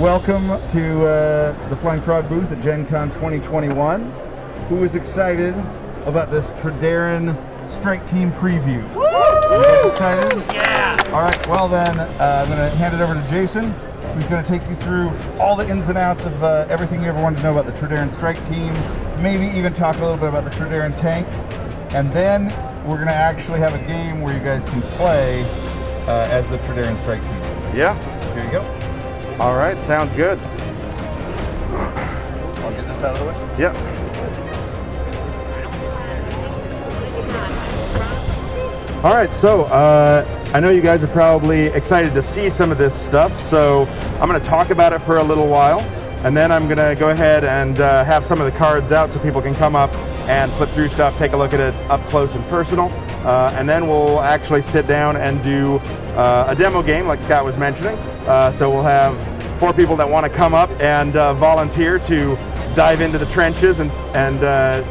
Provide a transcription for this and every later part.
welcome to the Flying Frog booth at Gen Con 2021. Who is excited about this Trederran Strike Team preview? Woo! You guys excited? Yeah! Alright, well then, I'm going to hand it over to Jason, who's going to take you through all the ins and outs of everything you ever wanted to know about the Trederran Strike Team, maybe even talk a little bit about the Trederran Tank, and then we're going to actually have a game where you guys can play as the Trederran Strike Team. Yeah. Here you go. All right, sounds good. I'll get this out of the way. Yep. All right, so I know you guys are probably excited to see some of this stuff, so I'm going to talk about it for a little while, and then I'm going to go ahead and have some of the cards out so people can come up and flip through stuff, take a look at it up close and personal, and then we'll actually sit down and do a demo game like Scott was mentioning. So we'll have 4 people that want to come up and volunteer to dive into the trenches and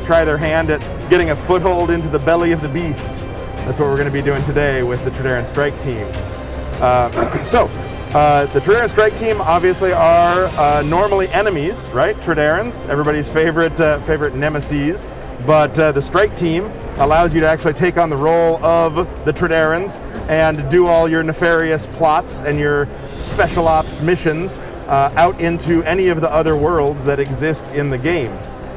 try their hand at getting a foothold into the belly of the beast. That's what we're going to be doing today with the Trederran Strike Team. The Trederran Strike Team obviously are normally enemies, right? Trederrans, everybody's favorite nemesis. But the Strike Team allows you to actually take on the role of the Trederrans and do all your nefarious plots and your special ops missions out into any of the other worlds that exist in the game.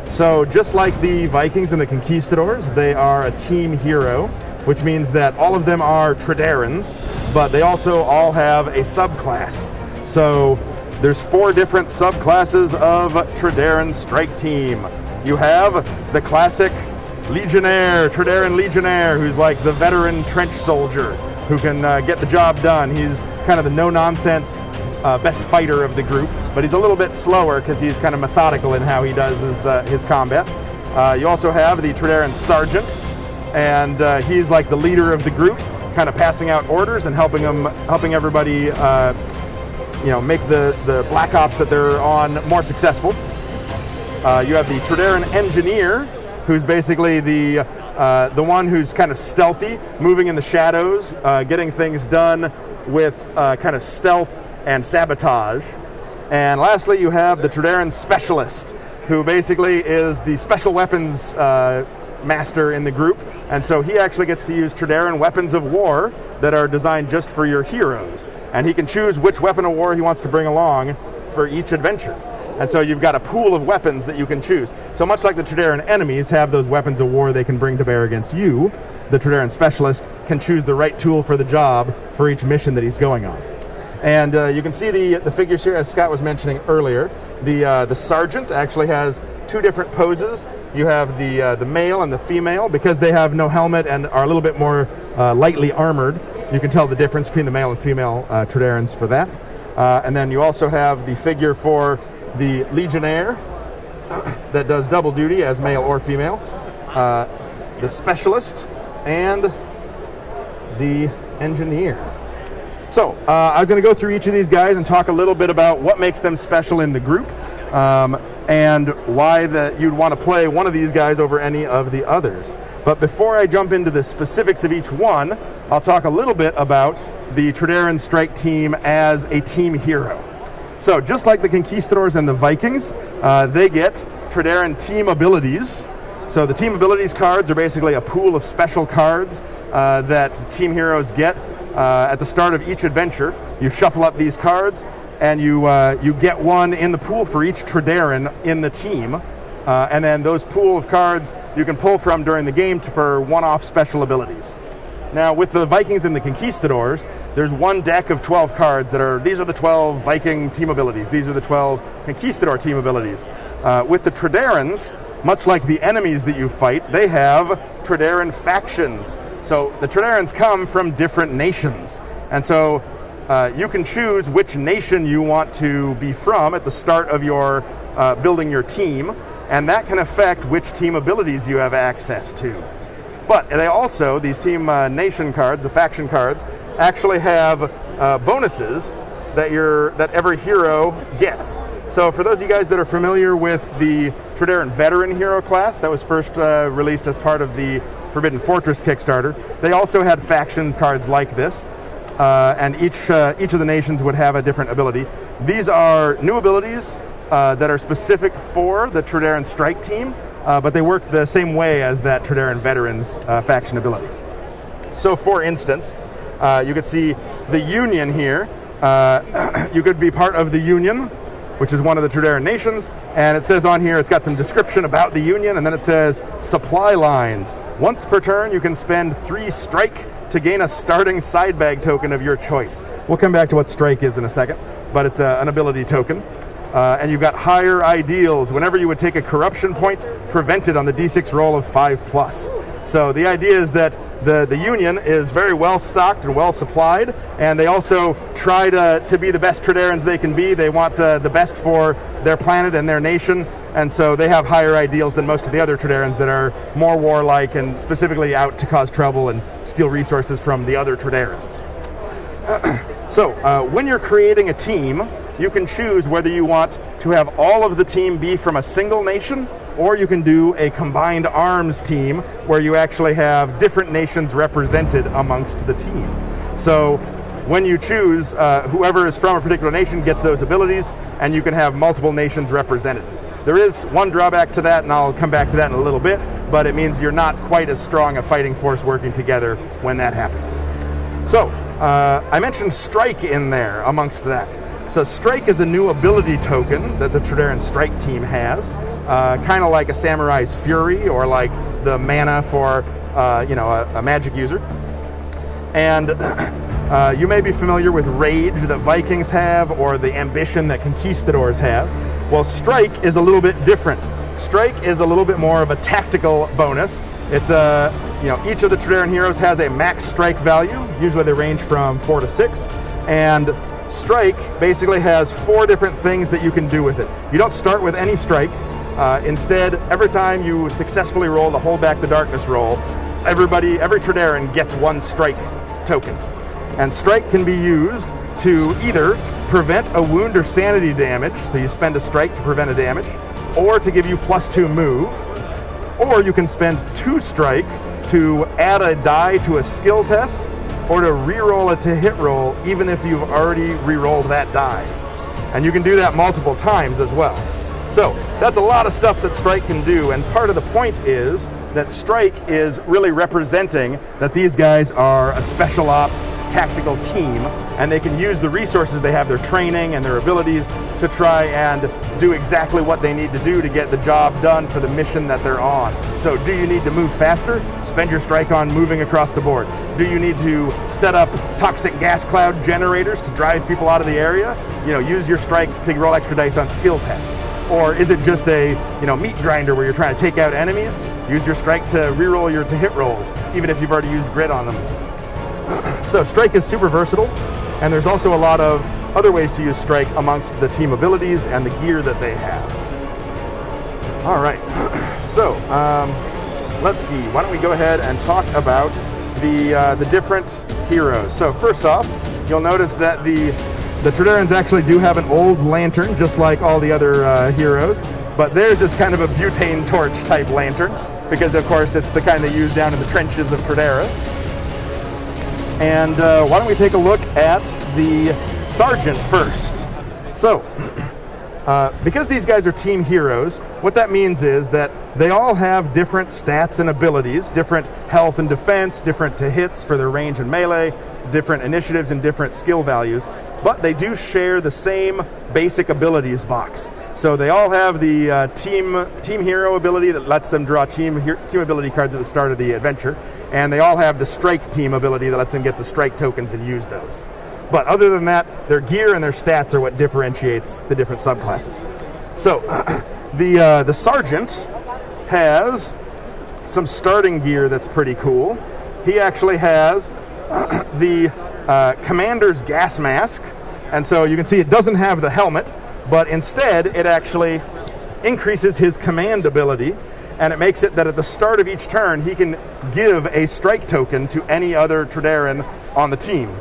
So just like the Vikings and the Conquistadors, they are a team hero, which means that all of them are Trederrans, but they also all have a subclass. So there's 4 different subclasses of Trederran Strike Team. You have the classic Legionnaire, Trederran Legionnaire, who's like the veteran trench soldier who can get the job done. He's kind of the no-nonsense best fighter of the group, but he's a little bit slower because he's kind of methodical in how he does his combat. You also have the Trederran Sergeant, and he's like the leader of the group, kind of passing out orders and helping everybody make the Black Ops that they're on more successful. You have the Trederran Engineer, who's basically the one who's kind of stealthy, moving in the shadows, getting things done with kind of stealth and sabotage. And lastly, you have the Trederran Specialist, who basically is the special weapons master in the group, and so he actually gets to use Trederran weapons of war that are designed just for your heroes, and he can choose which weapon of war he wants to bring along for each adventure. And so you've got a pool of weapons that you can choose. So much like the Trederran enemies have those weapons of war they can bring to bear against you, the Trederran Specialist can choose the right tool for the job for each mission that he's going on. And you can see the figures here, as Scott was mentioning earlier. The Sergeant actually has 2 different poses. You have the male and the female. Because they have no helmet and are a little bit more lightly armored, you can tell the difference between the male and female Trederrans for that. And then you also have the figure for the Legionnaire that does double duty as male or female, the Specialist, and the Engineer. So I was going to go through each of these guys and talk a little bit about what makes them special in the group and why that you'd want to play one of these guys over any of the others. But before I jump into the specifics of each one, I'll talk a little bit about the Trederran Strike Team as a team hero. So just like the Conquistadors and the Vikings, they get Trederran team abilities. So the team abilities cards are basically a pool of special cards that team heroes get at the start of each adventure. You shuffle up these cards, and you get one in the pool for each Trederran in the team. And then those pool of cards you can pull from during the game for one-off special abilities. Now, with the Vikings and the Conquistadors, there's one deck of 12 cards these are the 12 Viking team abilities. These are the 12 Conquistador team abilities. With the Trederrans, much like the enemies that you fight, they have Trederran factions. So the Trederrans come from different nations. And so you can choose which nation you want to be from at the start of your building your team, and that can affect which team abilities you have access to. But they also, these team nation cards, the faction cards, actually have bonuses that every hero gets. So for those of you guys that are familiar with the Trederran Veteran Hero class that was first released as part of the Forbidden Fortress Kickstarter, they also had faction cards like this. and each of the nations would have a different ability. These are new abilities that are specific for the Trederran Strike Team, but they work the same way as that Trederran Veterans faction ability. So for instance, you could see the Union here. You could be part of the Union, which is one of the Trederran nations, and it says on here, it's got some description about the Union, and then it says, supply lines. Once per turn, you can spend 3 strike to gain a starting side bag token of your choice. We'll come back to what strike is in a second, but it's an ability token. And you've got higher ideals. Whenever you would take a corruption point, prevented on the d6 roll of 5+. So the idea is that the Union is very well stocked and well supplied, and they also try to be the best Trederrans they can be. They want the best for their planet and their nation, and so they have higher ideals than most of the other Trederrans that are more warlike and specifically out to cause trouble and steal resources from the other Trederrans. So when you're creating a team, you can choose whether you want to have all of the team be from a single nation, or you can do a combined arms team where you actually have different nations represented amongst the team. So when you choose, whoever is from a particular nation gets those abilities, and you can have multiple nations represented. There is one drawback to that, and I'll come back to that in a little bit, but it means you're not quite as strong a fighting force working together when that happens. So I mentioned strike in there amongst that. So strike is a new ability token that the Trederran Strike Team has, kind of like a Samurai's Fury or like the mana for a magic user. And you may be familiar with Rage that Vikings have, or the Ambition that Conquistadors have. Well, Strike is a little bit different. Strike is a little bit more of a tactical bonus. It's each of the Trederran heroes has a max strike value. Usually they range from 4 to 6, and strike basically has 4 different things that you can do with it. You don't start with any strike. Instead, every time you successfully roll the Hold Back the Darkness roll, every Trederran gets 1 strike token. And strike can be used to either prevent a wound or sanity damage, so you spend a strike to prevent a damage, or to give you +2 move, or you can spend 2 strike to add a die to a skill test, or to re-roll it to hit roll even if you've already re-rolled that die. And you can do that multiple times as well. So that's a lot of stuff that strike can do, and part of the point is that strike is really representing that these guys are a special ops tactical team, and they can use the resources they have, their training and their abilities, to try and do exactly what they need to do to get the job done for the mission that they're on. So do you need to move faster? Spend your strike on moving across the board. Do you need to set up toxic gas cloud generators to drive people out of the area? Use your strike to roll extra dice on skill tests. Or is it just a meat grinder where you're trying to take out enemies? Use your strike to reroll your to hit rolls, even if you've already used grit on them. So strike is super versatile, and there's also a lot of other ways to use strike amongst the team abilities and the gear that they have. All right, so let's see. Why don't we go ahead and talk about the different heroes. So first off, you'll notice that the Trederrans actually do have an old lantern, just like all the other heroes, but theirs is kind of a butane torch type lantern, because of course it's the kind they use down in the trenches of Trederra. And why don't we take a look at the Sergeant first. So, because these guys are team heroes, what that means is that they all have different stats and abilities, different health and defense, different to hits for their range and melee, different initiatives and different skill values, but they do share the same basic abilities box. So they all have the team hero ability that lets them draw team ability cards at the start of the adventure, and they all have the strike team ability that lets them get the strike tokens and use those. But other than that, their gear and their stats are what differentiates the different subclasses. So the Sergeant has some starting gear that's pretty cool. He actually has the Commander's gas mask, and so you can see it doesn't have the helmet, but instead it actually increases his command ability, and it makes it that at the start of each turn he can give a strike token to any other Trederran on the team.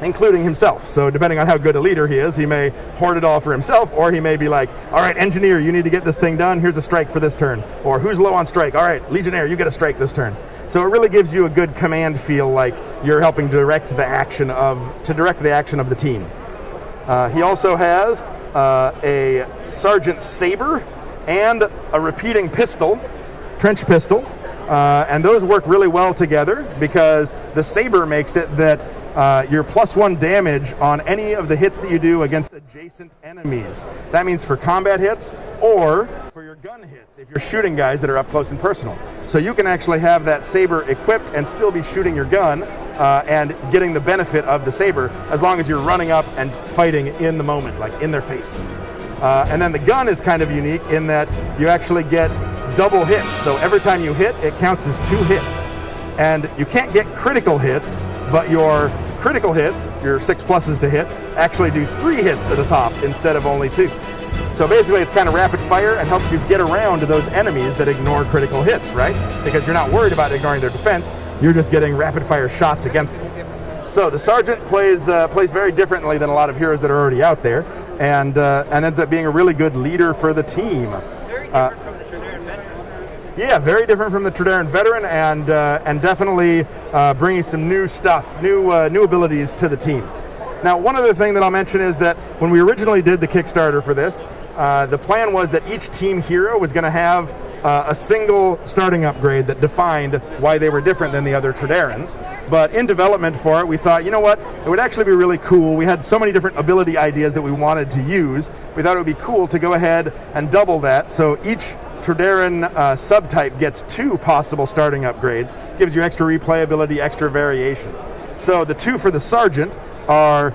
including himself. So depending on how good a leader he is, he may hoard it all for himself, or he may be like, all right, engineer, you need to get this thing done, here's a strike for this turn. Or who's low on strike? All right, legionnaire, you get a strike this turn. So it really gives you a good command feel, like you're helping direct the action of the team. He also has a Sergeant Saber and a repeating pistol, trench pistol, and those work really well together because the Saber makes it that your +1 damage on any of the hits that you do against adjacent enemies. That means for combat hits or for your gun hits if you're shooting guys that are up close and personal. So you can actually have that Saber equipped and still be shooting your gun and getting the benefit of the Saber as long as you're running up and fighting in the moment, like in their face. And then the gun is kind of unique in that you actually get double hits. So every time you hit, it counts as 2 hits. And you can't get critical hits, but your critical hits, your 6 pluses to hit, actually do 3 hits at the top instead of only 2. So basically it's kind of rapid fire and helps you get around to those enemies that ignore critical hits, right? Because you're not worried about ignoring their defense, you're just getting rapid fire shots against them. So the Sergeant plays very differently than a lot of heroes that are already out there, and ends up being a really good leader for the team. Very different from the Trederran Veteran. Yeah, very different from the Trederran Veteran, and definitely bringing some new stuff, new abilities to the team. Now, one other thing that I'll mention is that when we originally did the Kickstarter for this, the plan was that each team hero was going to have a single starting upgrade that defined why they were different than the other Trederrans. But in development for it, we thought, you know what, it would actually be really cool. We had so many different ability ideas that we wanted to use. We thought it would be cool to go ahead and double that. So each Trederran subtype gets 2 possible starting upgrades, gives you extra replayability, extra variation. So the 2 for the Sergeant are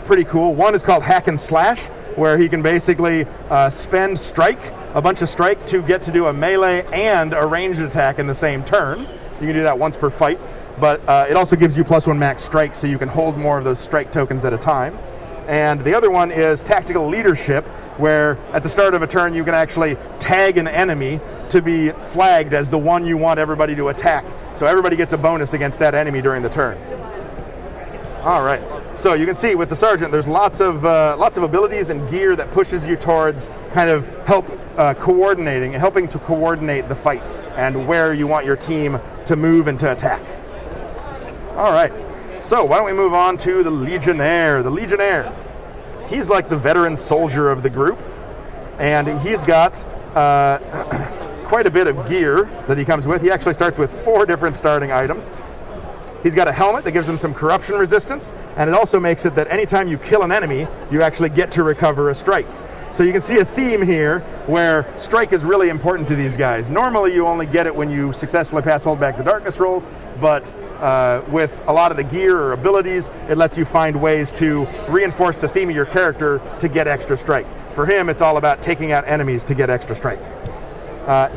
pretty cool. One is called Hack and Slash, where he can basically spend strike, a bunch of strike, to get to do a melee and a ranged attack in the same turn. You can do that once per fight, but it also gives you +1 max strike, so you can hold more of those strike tokens at a time. And the other one is Tactical Leadership, where at the start of a turn you can actually tag an enemy to be flagged as the one you want everybody to attack. So everybody gets a bonus against that enemy during the turn. All right. So you can see with the Sergeant, there's lots of abilities and gear that pushes you towards kind of helping to coordinate the fight and where you want your team to move and to attack. All right. So why don't we move on to the Legionnaire? The Legionnaire, he's like the veteran soldier of the group, and he's got quite a bit of gear that he comes with. He actually starts with 4 different starting items. He's got a helmet that gives him some corruption resistance, and it also makes it that anytime you kill an enemy, you actually get to recover a strike. So you can see a theme here where strike is really important to these guys. Normally you only get it when you successfully pass Hold Back the Darkness rolls, but with a lot of the gear or abilities, it lets you find ways to reinforce the theme of your character to get extra strike. For him, it's all about taking out enemies to get extra strike.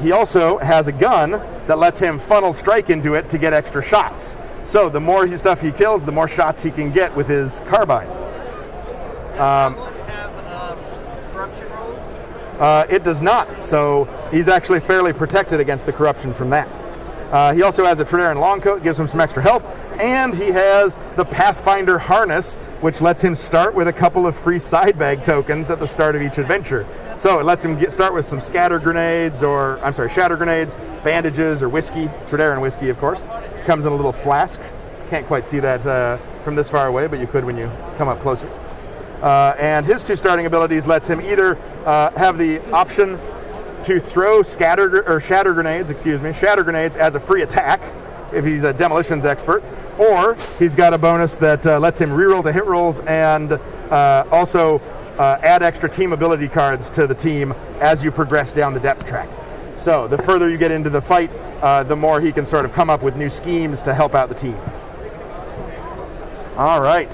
He also has a gun that lets him funnel strike into it to get extra shots. So the more stuff he kills, the more shots he can get with his carbine. Have corruption rolls? It does not, so he's actually fairly protected against the corruption from that. He also has a Trederran long coat, gives him some extra health, and he has the Pathfinder harness, which lets him start with a couple of free side bag tokens at the start of each adventure. So it lets him start with some shatter grenades, bandages, or whiskey, Trederran whiskey, of course. Comes in a little flask. Can't quite see that from this far away, but you could when you come up closer. And his 2 starting abilities lets him either have the option to throw shatter grenades as a free attack if he's a demolitions expert, or he's got a bonus that lets him reroll to hit rolls and also add extra team ability cards to the team as you progress down the depth track. So the further you get into the fight, the more he can sort of come up with new schemes to help out the team. All right.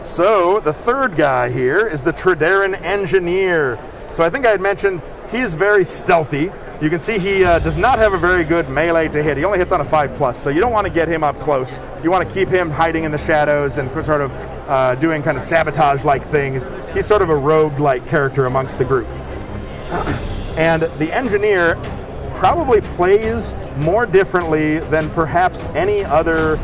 So the third guy here is the Trederran Engineer. So I think I had mentioned he's very stealthy. You can see he does not have a very good melee to hit. He only hits on a 5+, so you don't want to get him up close. You want to keep him hiding in the shadows and sort of doing kind of sabotage-like things. He's sort of a rogue-like character amongst the group. And the Engineer probably plays more differently than perhaps any other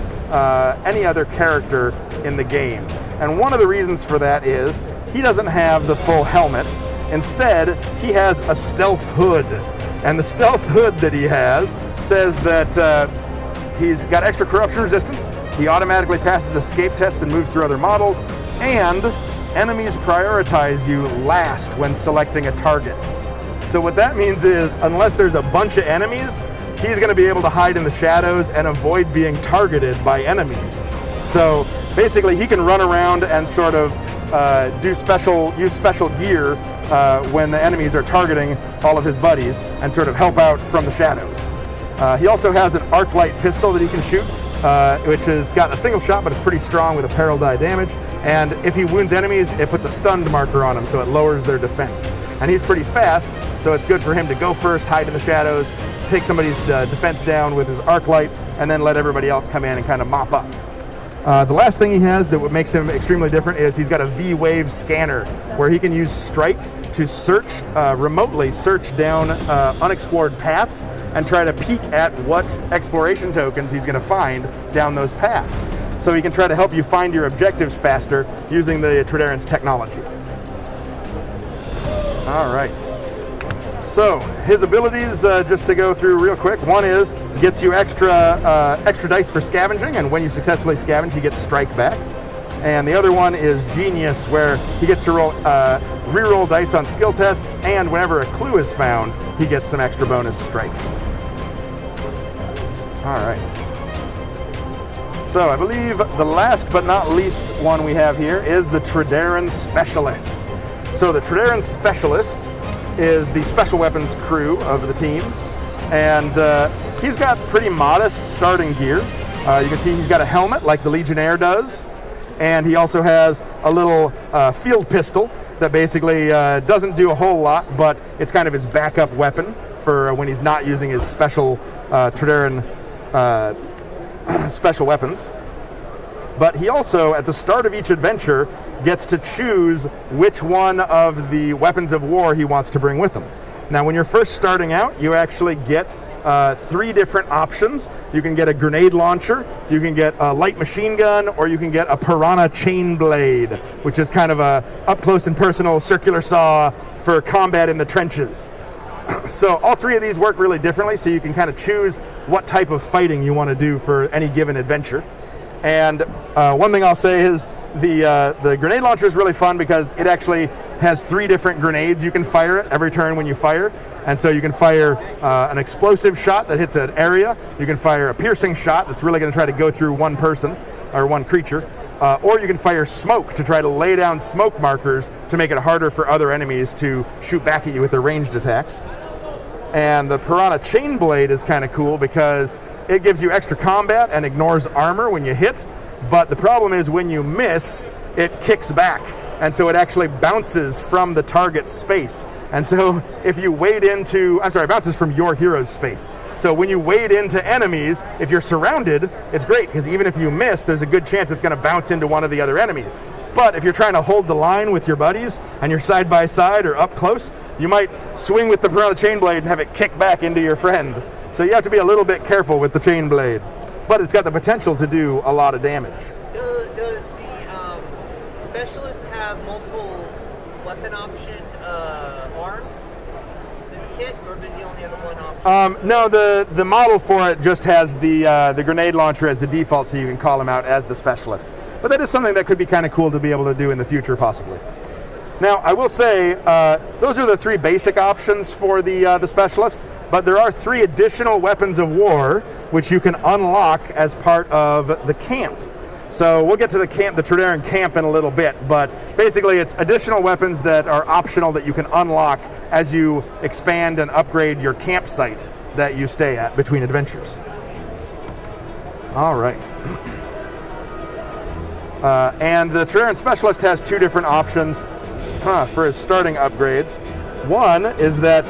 any other character in the game. And one of the reasons for that is he doesn't have the full helmet. Instead, he has a stealth hood. And the stealth hood that he has says that he's got extra corruption resistance, he automatically passes escape tests and moves through other models, and enemies prioritize you last when selecting a target. So what that means is, unless there's a bunch of enemies, he's going to be able to hide in the shadows and avoid being targeted by enemies. So basically he can run around and sort of use special gear when the enemies are targeting all of his buddies and sort of help out from the shadows. He also has an arc light pistol that he can shoot, which has got a single shot, but it's pretty strong with a peril die damage. And if he wounds enemies, it puts a stunned marker on them, so it lowers their defense. And he's pretty fast, so it's good for him to go first, hide in the shadows, take somebody's defense down with his arc light, and then let everybody else come in and kind of mop up. The last thing he has that what makes him extremely different is he's got a V-Wave scanner, where he can use Strike to search, remotely search down unexplored paths and try to peek at what exploration tokens he's going to find down those paths. So he can try to help you find your objectives faster using the Trederran's technology. All right. So his abilities, just to go through real quick, one is gets you extra dice for scavenging, and when you successfully scavenge, he gets Strike back. And the other one is Genius, where he gets to re-roll dice on skill tests, and whenever a clue is found, he gets some extra bonus Strike. All right. So I believe the last but not least one we have here is the Trederran Specialist. So the Trederran Specialist is the special weapons crew of the team, and he's got pretty modest starting gear. You can see he's got a helmet like the Legionnaire does, and he also has a little field pistol that basically doesn't do a whole lot, but it's kind of his backup weapon for when he's not using his special Trederran special weapons. But he also, at the start of each adventure, gets to choose which one of the weapons of war he wants to bring with him. Now, when you're first starting out, you actually get 3 different options. You can get a grenade launcher, you can get a light machine gun, or you can get a piranha chain blade, which is kind of a up-close and personal circular saw for combat in the trenches. So all 3 of these work really differently, so you can kind of choose what type of fighting you want to do for any given adventure. And one thing I'll say is the grenade launcher is really fun because it actually has 3 different grenades you can fire at every turn when you fire. And so you can fire an explosive shot that hits an area. You can fire a piercing shot that's really going to try to go through one person or one creature. Or you can fire smoke to try to lay down smoke markers to make it harder for other enemies to shoot back at you with their ranged attacks. And the piranha chain blade is kind of cool because it gives you extra combat and ignores armor when you hit, but the problem is when you miss, it kicks back, and so it actually bounces from the target's space. And so if you wade into, it bounces from your hero's space. So when you wade into enemies, if you're surrounded, it's great, because even if you miss, there's a good chance it's going to bounce into one of the other enemies. But if you're trying to hold the line with your buddies, and you're side by side or up close, you might swing with the piranha chain blade and have it kick back into your friend. So you have to be a little bit careful with the chain blade. But it's got the potential to do a lot of damage. Does the specialist have multiple weapon option arms in the kit, or does he only have the one option? No, the model for it just has the grenade launcher as the default, so you can call him out as the specialist. But that is something that could be kind of cool to be able to do in the future, possibly. Now, I will say, those are the 3 basic options for the specialist, but there are 3 additional weapons of war which you can unlock as part of the camp. So we'll get to the Trederran camp in a little bit, but basically it's additional weapons that are optional that you can unlock as you expand and upgrade your campsite that you stay at between adventures. All right. And the Trederran Specialist has 2 different options for his starting upgrades. One is that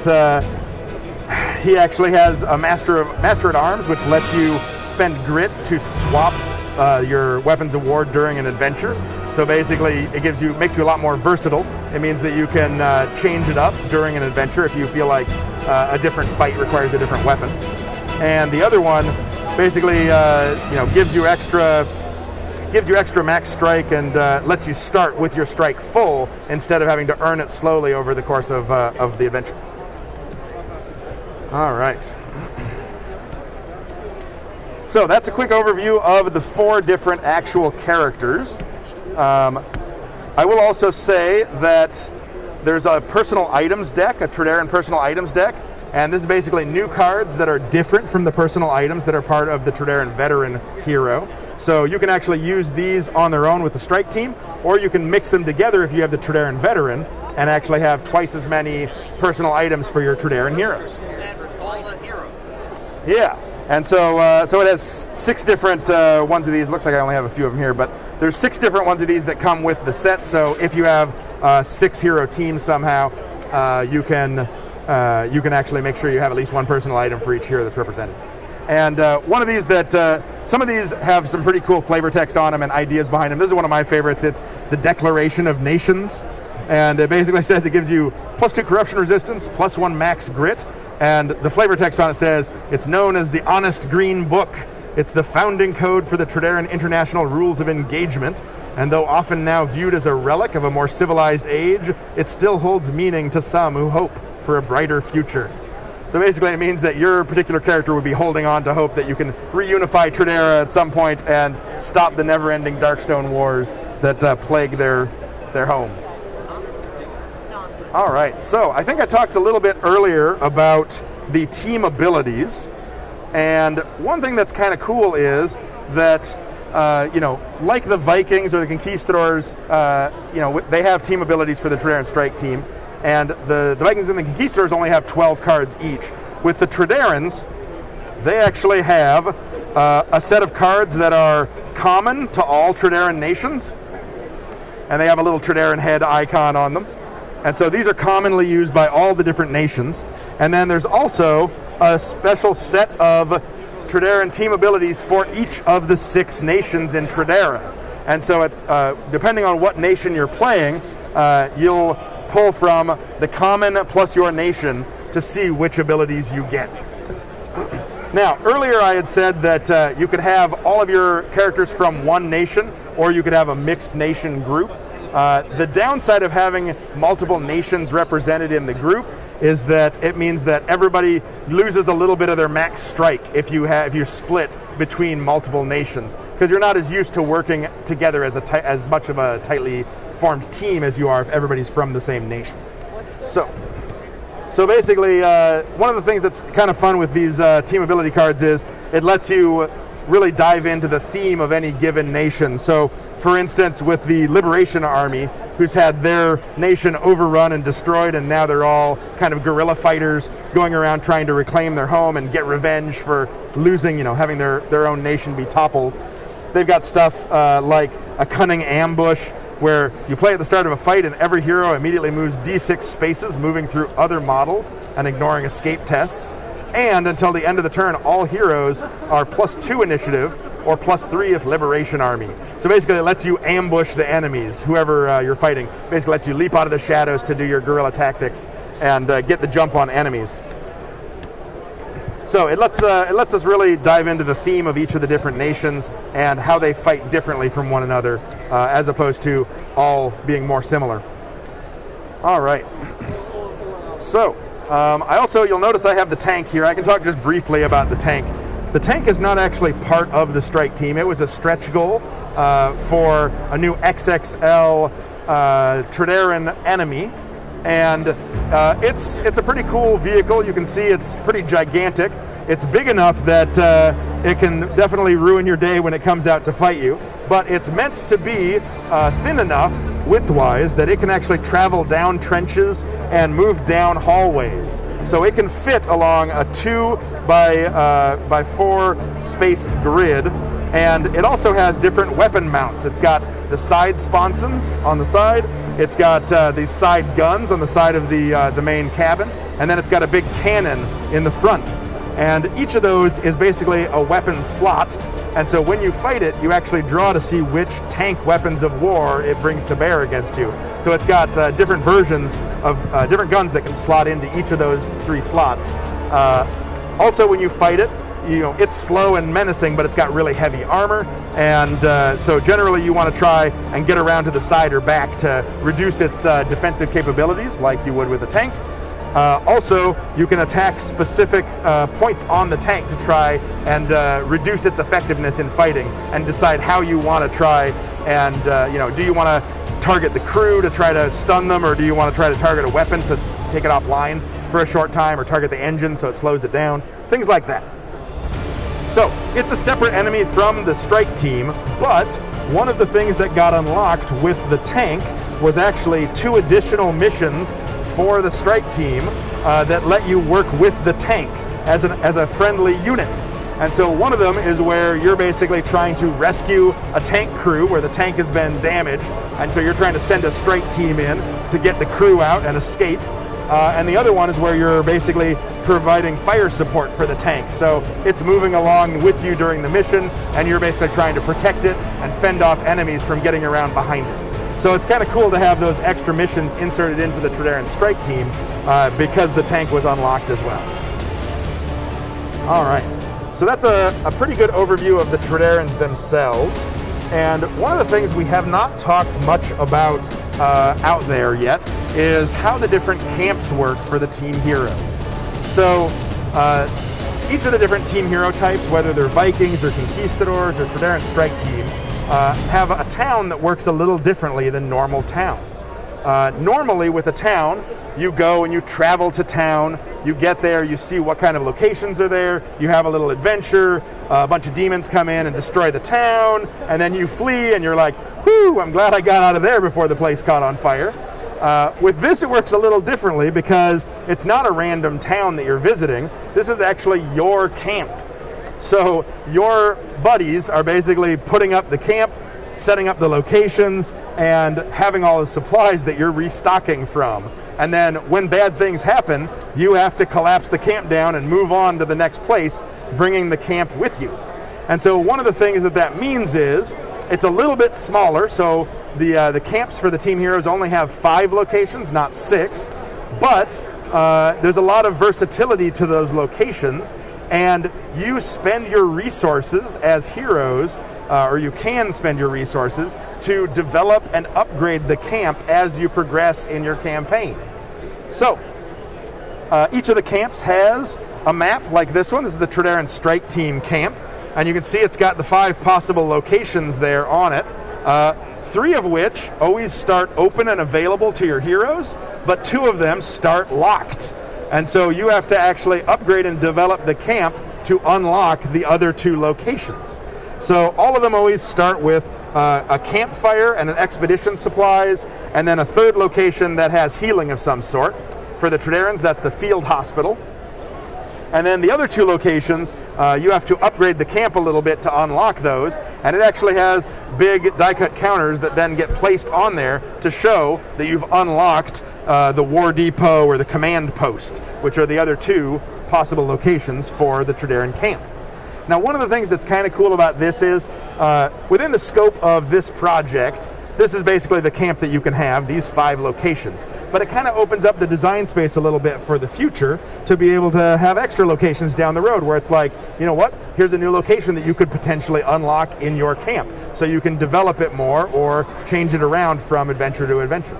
he actually has a Master at Arms, which lets you spend grit to swap your weapons of war during an adventure. So basically, it makes you a lot more versatile. It means that you can change it up during an adventure if you feel like a different fight requires a different weapon. And the other one basically gives you extra max strike and lets you start with your strike full instead of having to earn it slowly over the course of the adventure. All right. So that's a quick overview of the 4 different actual characters. I will also say that there's a personal items deck, a Trederran personal items deck, and this is basically new cards that are different from the personal items that are part of the Trederran veteran hero. So you can actually use these on their own with the strike team, or you can mix them together if you have the Trederran veteran and actually have twice as many personal items for your Trederran heroes. And for all the heroes. Yeah. And so it has 6 different ones of these. Looks like I only have a few of them here, but there's 6 different ones of these that come with the set. So if you have 6 hero teams somehow, you can actually make sure you have at least one personal item for each hero that's represented. And one of these that some of these have some pretty cool flavor text on them and ideas behind them. This is one of my favorites. It's the Declaration of Nations, and it basically says it gives you +2 corruption resistance, +1 max grit. And the flavor text on it says, it's known as the Honest Green Book. It's the founding code for the Trederran International Rules of Engagement. And though often now viewed as a relic of a more civilized age, it still holds meaning to some who hope for a brighter future. So basically it means that your particular character would be holding on to hope that you can reunify Trederra at some point and stop the never-ending Darkstone Wars that plague their home. All right, so I think I talked a little bit earlier about the team abilities, and one thing that's kind of cool is that, like the Vikings or the Conquistadors, they have team abilities for the Trederran Strike Team, and the Vikings and the Conquistadors only have 12 cards each. With the Trederrans, they actually have a set of cards that are common to all Trederran nations, and they have a little Trederran head icon on them. And so these are commonly used by all the different nations. And then there's also a special set of Trederran team abilities for each of the 6 nations in Trederra. And so depending on what nation you're playing, you'll pull from the common plus your nation to see which abilities you get. Now, earlier I had said that you could have all of your characters from one nation, or you could have a mixed nation group. The downside of having multiple nations represented in the group is that it means that everybody loses a little bit of their max strike if you're split between multiple nations, because you're not as used to working together as much of a tightly formed team as you are if everybody's from the same nation. So basically, one of the things that's kind of fun with these team ability cards is it lets you really dive into the theme of any given nation. So, for instance, with the Liberation Army, who's had their nation overrun and destroyed, and now they're all kind of guerrilla fighters going around trying to reclaim their home and get revenge for losing, having their own nation be toppled. They've got stuff like a cunning ambush, where you play at the start of a fight and every hero immediately moves D6 spaces, moving through other models and ignoring escape tests. And until the end of the turn, all heroes are +2 initiative, or +3 if Liberation Army. So basically it lets you ambush the enemies, whoever you're fighting. Basically lets you leap out of the shadows to do your guerrilla tactics and get the jump on enemies. So it lets us really dive into the theme of each of the different nations and how they fight differently from one another, as opposed to all being more similar. All right. So you'll notice I have the tank here. I can talk just briefly about the tank. The tank is not actually part of the strike team. It was a stretch goal for a new XXL Trederran enemy. And it's a pretty cool vehicle. You can see it's pretty gigantic. It's big enough that it can definitely ruin your day when it comes out to fight you. But it's meant to be thin enough, width-wise, that it can actually travel down trenches and move down hallways. So it can fit along a 2 by 4 space grid, and it also has different weapon mounts. It's got the side sponsons on the side, it's got these side guns on the side of the main cabin, and then it's got a big cannon in the front. And each of those is basically a weapon slot, and so when you fight it, you actually draw to see which tank weapons of war it brings to bear against you. So it's got different versions of different guns that can slot into each of those 3 slots. Also, when you fight it, it's slow and menacing, but it's got really heavy armor, and so generally you want to try and get around to the side or back to reduce its defensive capabilities, like you would with a tank. Also, you can attack specific points on the tank to try and reduce its effectiveness in fighting, and decide how you want to try and, do you want to target the crew to try to stun them, or do you want to try to target a weapon to take it offline for a short time, or target the engine so it slows it down, things like that. So, it's a separate enemy from the strike team, but one of the things that got unlocked with the tank was actually 2 additional missions for the strike team that let you work with the tank as a friendly unit. And so one of them is where you're basically trying to rescue a tank crew where the tank has been damaged, and so you're trying to send a strike team in to get the crew out and escape. And the other one is where you're basically providing fire support for the tank. So it's moving along with you during the mission, and you're basically trying to protect it and fend off enemies from getting around behind it. So it's kind of cool to have those extra missions inserted into the Trederran Strike Team because the tank was unlocked as well. All right, so that's a pretty good overview of the Trederrans themselves. And one of the things we have not talked much about out there yet is how the different camps work for the team heroes. So each of the different team hero types, whether they're Vikings or Conquistadors or Trederran Strike Team, have a town that works a little differently than normal towns. Normally with a town, you go and you travel to town, you get there, you see what kind of locations are there, you have a little adventure, a bunch of demons come in and destroy the town, and then you flee and you're like, whew, I'm glad I got out of there before the place caught on fire. With this, it works a little differently because it's not a random town that you're visiting. This is actually your camp. So your buddies are basically putting up the camp, setting up the locations, and having all the supplies that you're restocking from. And then when bad things happen, you have to collapse the camp down and move on to the next place, bringing the camp with you. And so one of the things that means is it's a little bit smaller. So the camps for the team heroes only have 5 locations, not 6. But there's a lot of versatility to those locations. And you spend your resources as heroes, or you can spend your resources to develop and upgrade the camp as you progress in your campaign. So, each of the camps has a map like this one. This is the Trederran Strike Team camp. And you can see it's got the 5 possible locations there on it. 3 of which always start open and available to your heroes, but 2 of them start locked. And so you have to actually upgrade and develop the camp to unlock the other 2 locations. So all of them always start with a campfire and an expedition supplies, and then a 3rd location that has healing of some sort. For the Trederrans, that's the field hospital. And then the other 2 locations, you have to upgrade the camp a little bit to unlock those, and it actually has big die-cut counters that then get placed on there to show that you've unlocked the War Depot or the Command Post, which are the other 2 possible locations for the Trederran camp. Now, one of the things that's kind of cool about this is, within the scope of this project, this is basically the camp that you can have, these 5 locations. But it kind of opens up the design space a little bit for the future to be able to have extra locations down the road where it's like, you know what, here's a new location that you could potentially unlock in your camp. So you can develop it more or change it around from adventure to adventure.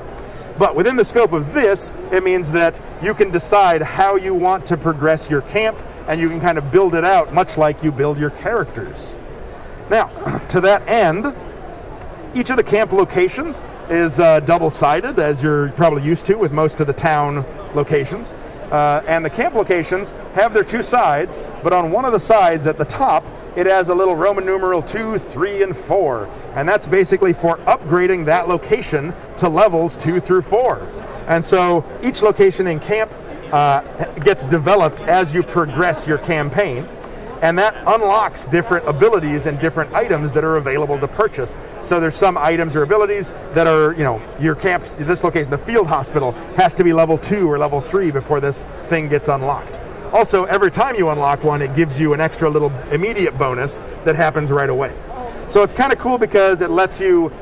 But within the scope of this, it means that you can decide how you want to progress your camp, and you can kind of build it out much like you build your characters. Now, to that end, each of the camp locations is double-sided, as you're probably used to with most of the town locations. And the camp locations have their 2 sides, but on one of the sides at the top, it has a little Roman numeral 2, 3, and 4. And that's basically for upgrading that location to levels 2 through 4. And so each location in camp gets developed as you progress your campaign. And that unlocks different abilities and different items that are available to purchase. So there's some items or abilities that are, your camps, this location, the field hospital, has to be level 2 or level 3 before this thing gets unlocked. Also, every time you unlock one, it gives you an extra little immediate bonus that happens right away. So it's kind of cool because it lets you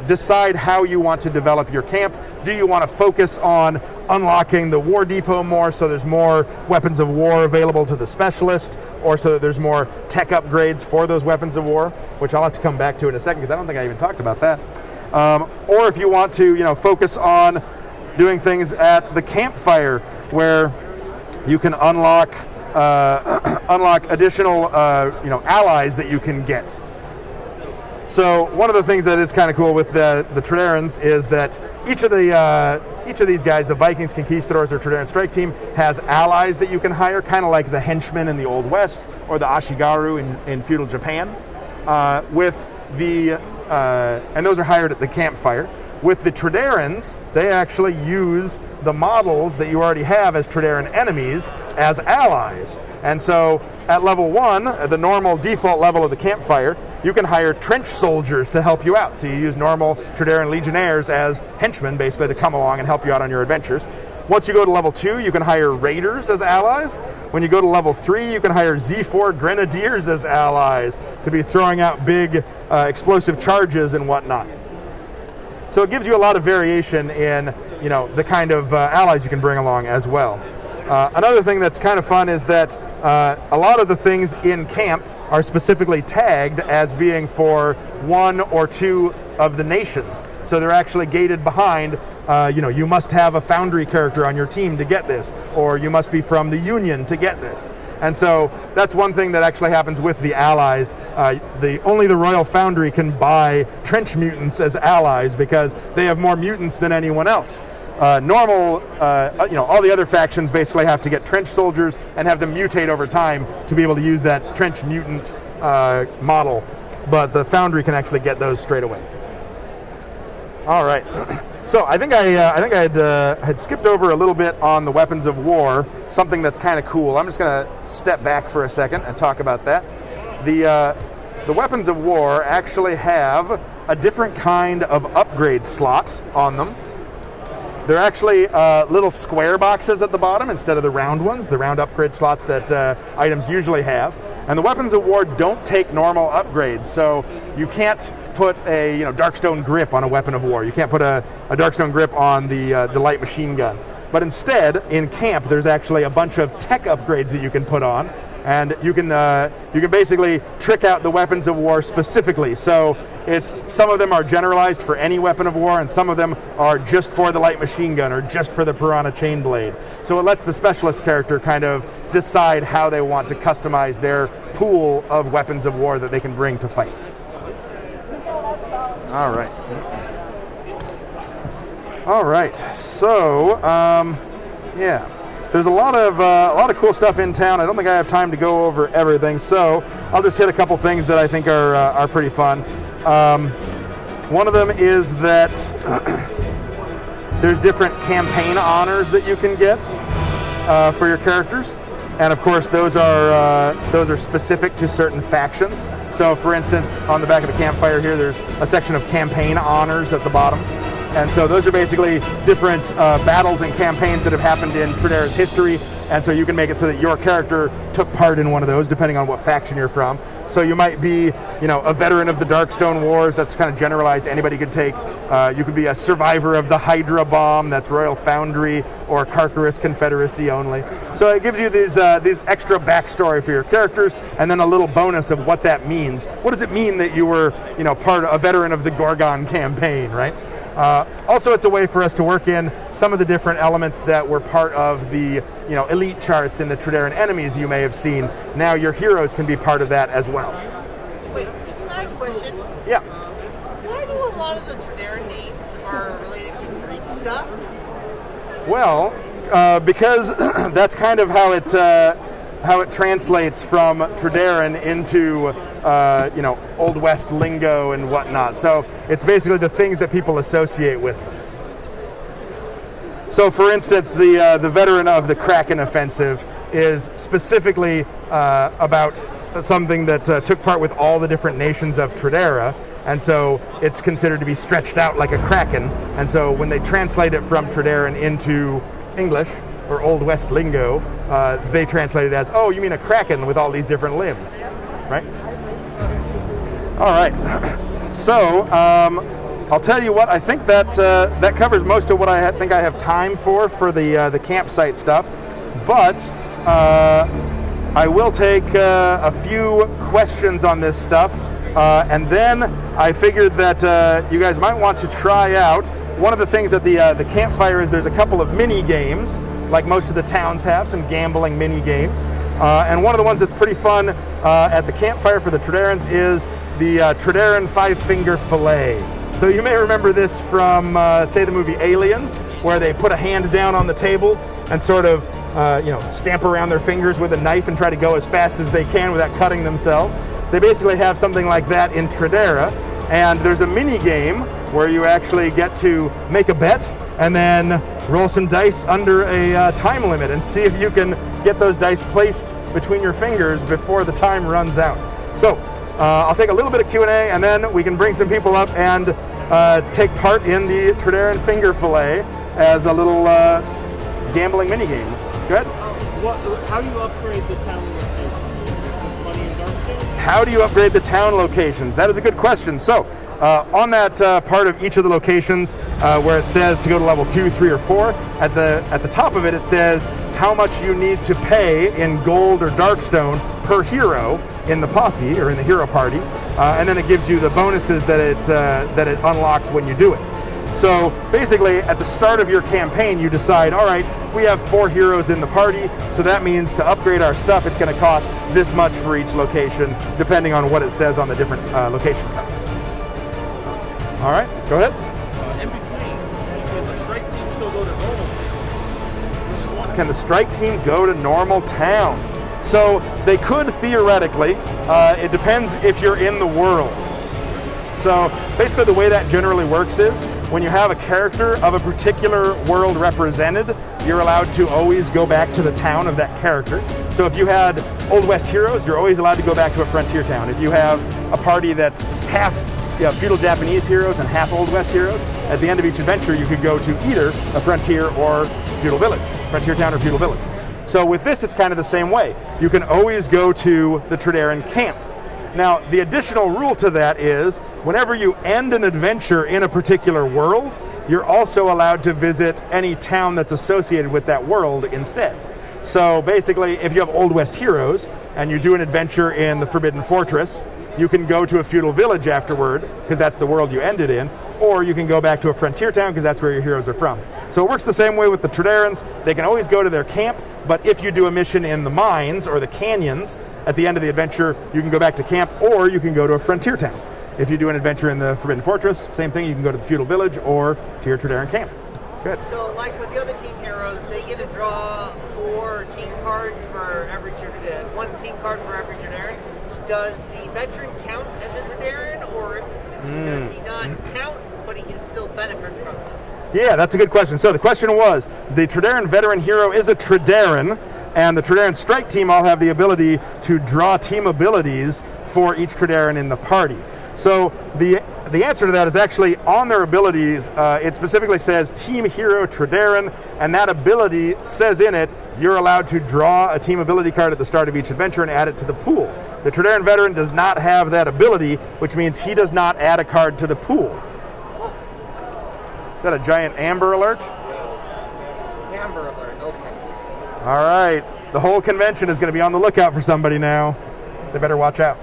decide how you want to develop your camp. Do you want to focus on unlocking the war depot more, so there's more weapons of war available to the specialist, or so that there's more tech upgrades for those weapons of war, which I'll have to come back to in a second because I don't think I even talked about that. Or if you want to, focus on doing things at the campfire, where you can unlock additional, allies that you can get. So one of the things that is kind of cool with the Trederrans is that each of these guys, the Vikings, Conquistadors, or Trederran Strike Team, has allies that you can hire, kind of like the henchmen in the Old West or the Ashigaru in feudal Japan. And those are hired at the campfire. With the Trederrans, they actually use the models that you already have as Trederran enemies as allies. And so at level 1, at the normal default level of the campfire, you can hire trench soldiers to help you out. So you use normal Trederran legionnaires as henchmen, basically, to come along and help you out on your adventures. Once you go to level 2, you can hire raiders as allies. When you go to level 3, you can hire Z4 grenadiers as allies to be throwing out big explosive charges and whatnot. So it gives you a lot of variation in, the kind of allies you can bring along as well. Another thing that's kind of fun is that a lot of the things in camp are specifically tagged as being for 1 or 2 of the nations. So they're actually gated behind, you must have a Foundry character on your team to get this, or you must be from the Union to get this. And so that's one thing that actually happens with the allies. Only the Royal Foundry can buy trench mutants as allies because they have more mutants than anyone else. All the other factions basically have to get trench soldiers and have them mutate over time to be able to use that trench mutant model. But the Foundry can actually get those straight away. All right. So I think I had skipped over a little bit on the weapons of war, something that's kind of cool. I'm just going to step back for a second and talk about that. The weapons of war actually have a different kind of upgrade slot on them. They're actually little square boxes at the bottom instead of the round ones, the round upgrade slots that items usually have. And the weapons of war don't take normal upgrades, so you can't put a Darkstone grip on a weapon of war. You can't put a Darkstone grip on the light machine gun. But instead, in camp, there's actually a bunch of tech upgrades that you can put on, and you can basically trick out the weapons of war specifically. So some of them are generalized for any weapon of war, and some of them are just for the light machine gun or just for the Piranha chain blade. So it lets the specialist character kind of decide how they want to customize their pool of weapons of war that they can bring to fights. All right. So, there's a lot of cool stuff in town. I don't think I have time to go over everything, so I'll just hit a couple things that I think are pretty fun. One of them is that there's different campaign honors that you can get for your characters, and of course those are specific to certain factions. So, for instance, on the back of the campfire here, there's a section of campaign honors at the bottom. And so those are basically different battles and campaigns that have happened in Trederran's history. And so you can make it so that your character took part in one of those, depending on what faction you're from. So you might be, a veteran of the Darkstone Wars. That's kind of generalized. Anybody could take. You could be a survivor of the Hydra bomb. That's Royal Foundry or Carcarus Confederacy only. So it gives you these extra backstory for your characters, and then a little bonus of what that means. What does it mean that you were, a veteran of the Gorgon campaign, right? Also, it's a way for us to work in some of the different elements that were part of the elite charts in the Trederran enemies you may have seen. Now your heroes can be part of that as well. Wait, I have a question. Yeah. Why do a lot of the Trederran names are related to Greek stuff? Well, because that's kind of how it translates from Trederran into Old West lingo and whatnot. So it's basically the things that people associate with. So, for instance, the veteran of the Kraken Offensive is specifically about something that took part with all the different nations of Trederra, and so it's considered to be stretched out like a kraken. And so when they translate it from Trederran into English or Old West lingo, they translate it as, oh, you mean a kraken with all these different limbs, right? All right. So I'll tell you what, I think that that covers most of what I think I have time for the campsite stuff. But I will take a few questions on this stuff, and then I figured that you guys might want to try out. One of the things at the campfire is there's a couple of mini games, like most of the towns have, some gambling mini games. And one of the ones that's pretty fun at the campfire for the Trederrans is the Trederran 5-finger fillet. So you may remember this from, say, the movie Aliens, where they put a hand down on the table and sort of, stamp around their fingers with a knife and try to go as fast as they can without cutting themselves. They basically have something like that in Trederra, and there's a mini game where you actually get to make a bet and then roll some dice under a time limit and see if you can get those dice placed between your fingers before the time runs out. So I'll take a little bit of Q&A, and then we can bring some people up and take part in the Trederran finger fillet as a little gambling mini game. Go ahead. How do you upgrade the town locations? Is money in Darkstone? How do you upgrade the town locations? That is a good question. So on that part of each of the locations where it says to go to level 2, 3, or 4, at the top of it, it says how much you need to pay in gold or Darkstone per hero in the posse or in the hero party, and then it gives you the bonuses that it unlocks when you do it. So basically, at the start of your campaign, you decide, all right, we have 4 heroes in the party, so that means to upgrade our stuff, it's going to cost this much for each location, depending on what it says on the different location cards. All right, go ahead. In between, can the strike team still go to normal towns? Can the strike team go to normal towns? So they could theoretically. It depends if you're in the world. So basically the way that generally works is when you have a character of a particular world represented, you're allowed to always go back to the town of that character. So if you had Old West heroes, you're always allowed to go back to a frontier town. If you have a party that's half feudal Japanese heroes and half Old West heroes, at the end of each adventure you could go to either a frontier or feudal village, frontier town or feudal village. So with this, it's kind of the same way. You can always go to the Trederran camp. Now, the additional rule to that is whenever you end an adventure in a particular world, you're also allowed to visit any town that's associated with that world instead. So basically, if you have Old West heroes and you do an adventure in the Forbidden Fortress, you can go to a feudal village afterward, because that's the world you ended in, or you can go back to a frontier town, because that's where your heroes are from. So it works the same way with the Trederrans. They can always go to their camp, but if you do a mission in the mines or the canyons, at the end of the adventure, you can go back to camp, or you can go to a frontier town. If you do an adventure in the Forbidden Fortress, same thing, you can go to the feudal village or to your Trederran camp. Good. So like with the other team heroes, they get to draw 4 team cards for every Trederran, 1 team card for every Trederran. Does the veteran count as a Trederran, or does he not count, but he can still benefit from it? Yeah, that's a good question. So the question was, the Trederran veteran hero is a Trederran, and the Trederran Strike Team all have the ability to draw team abilities for each Trederran in the party. So the answer to that is actually on their abilities, it specifically says Team Hero Trederran, and that ability says in it, you're allowed to draw a team ability card at the start of each adventure and add it to the pool. The Trederran veteran does not have that ability, which means he does not add a card to the pool. Is that a giant Amber Alert? Amber Alert, okay. All right, the whole convention is going to be on the lookout for somebody now. They better watch out.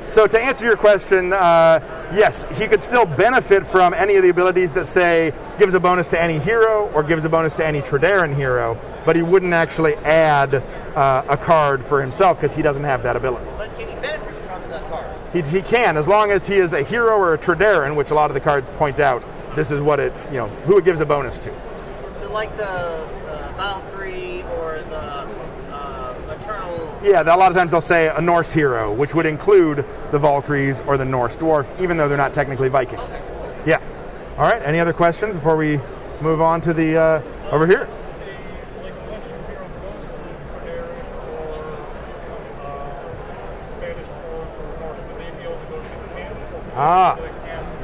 So to answer your question, yes, he could still benefit from any of the abilities that say gives a bonus to any hero or gives a bonus to any Trederran hero, but he wouldn't actually add a card for himself because he doesn't have that ability. But can he benefit from the cards? He can, as long as he is a hero or a Trederran, which a lot of the cards point out. This is what it, who it gives a bonus to. So like the Valkyrie or the Eternal... Yeah, a lot of times they'll say a Norse hero, which would include the Valkyries or the Norse dwarf, even though they're not technically Vikings. Yeah. All right, any other questions before we move on to the, over here? Like a Western hero goes to Trederran or Spanish or Norse, would they be able to go to the camp?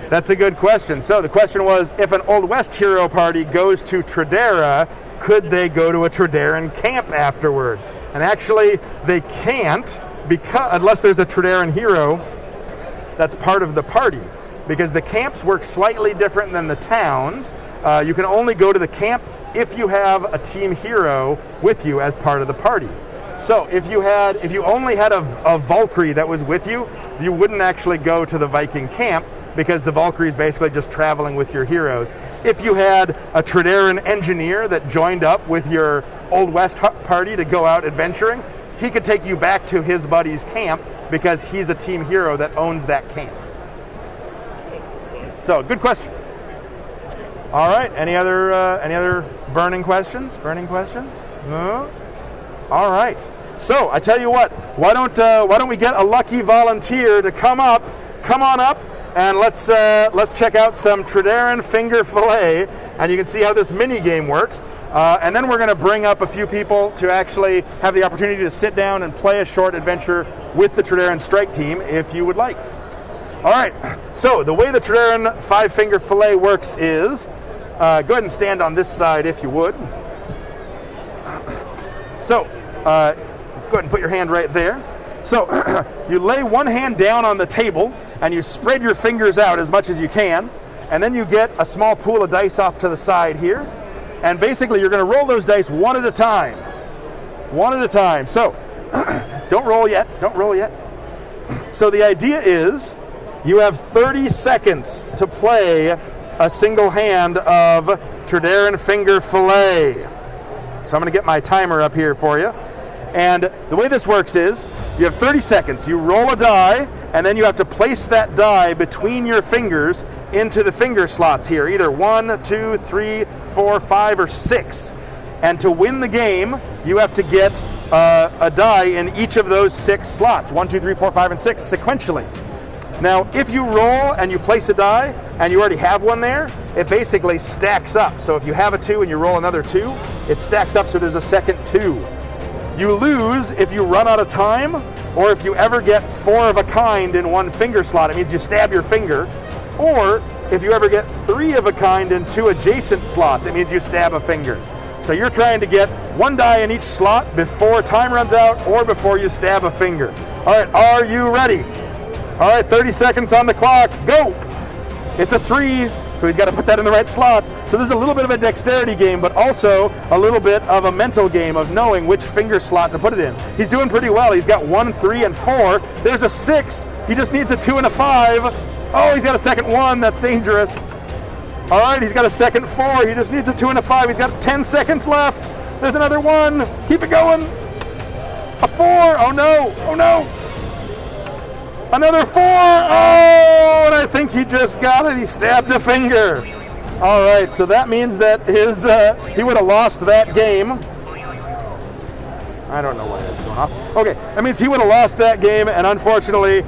That's a good question. So the question was, if an Old West hero party goes to Trederra, could they go to a Trederran camp afterward? And actually, they can't, because unless there's a Trederran hero that's part of the party. because the camps work slightly different than the towns. You can only go to the camp if you have a team hero with you as part of the party. So if you only had a Valkyrie that was with you, you wouldn't actually go to the Viking camp, because the Valkyrie is basically just traveling with your heroes. If you had a Trederran engineer that joined up with your Old West party to go out adventuring, he could take you back to his buddy's camp because he's a team hero that owns that camp. So, good question. All right, any other burning questions? No? All right. So, I tell you what, why don't we get a lucky volunteer to come on up, and let's check out some Trederran finger fillet, and you can see how this mini game works. And then we're going to bring up a few people to actually have the opportunity to sit down and play a short adventure with the Trederran Strike Team, if you would like. All right. So the way the Trederran 5-finger fillet works is, go ahead and stand on this side if you would. So go ahead and put your hand right there. So you lay one hand down on the table, and you spread your fingers out as much as you can, and then you get a small pool of dice off to the side here, and basically you're going to roll those dice one at a time. So don't roll yet. So the idea is you have 30 seconds to play a single hand of Trederran finger fillet. So I'm going to get my timer up here for you. And the way this works is you have 30 seconds. You roll a die, and then you have to place that die between your fingers into the finger slots here, either 1, 2, 3, 4, 5, or 6. And to win the game, you have to get a die in each of those 6 slots, 1, 2, 3, 4, 5, and 6 sequentially. Now, if you roll and you place a die, and you already have one there, it basically stacks up. So if you have a 2 and you roll another 2, it stacks up so there's a second 2. You lose if you run out of time, or if you ever get 4 of a kind in one finger slot. It means you stab your finger. Or if you ever get 3 of a kind in 2 adjacent slots, it means you stab a finger. So you're trying to get 1 die in each slot before time runs out or before you stab a finger. All right, are you ready? All right, 30 seconds on the clock, go! It's a 3, so he's got to put that in the right slot. So this is a little bit of a dexterity game, but also a little bit of a mental game of knowing which finger slot to put it in. He's doing pretty well. He's got 1, 3, and 4. There's a 6. He just needs a 2 and a 5. Oh, he's got a second 1. That's dangerous. All right, he's got a second 4. He just needs a 2 and a 5. He's got 10 seconds left. There's another 1. Keep it going. A 4. Oh, no. Oh, no. Another 4. Oh, and I think he just got it. He stabbed a finger. All right, so that means that he would have lost that game. I don't know why that's going off. Okay, that means he would have lost that game, and unfortunately,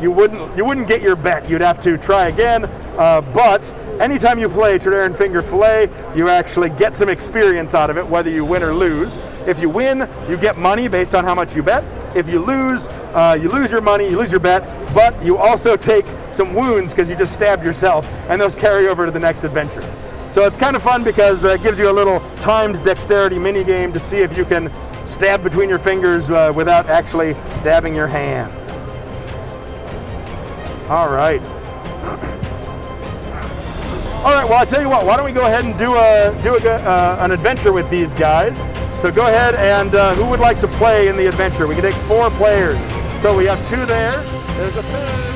you wouldn't get your bet. You'd have to try again. But anytime you play Trederran Finger Fillet, you actually get some experience out of it, whether you win or lose. If you win, you get money based on how much you bet. If you lose your money, you lose your bet, but you also take some wounds because you just stabbed yourself, and those carry over to the next adventure. So it's kind of fun because it gives you a little timed dexterity mini game to see if you can stab between your fingers without actually stabbing your hand. All right. All right, well, I'll tell you what, why don't we go ahead and do an adventure with these guys. So go ahead, and who would like to play in the adventure? We can take 4 players. So we have 2 there. There's a third.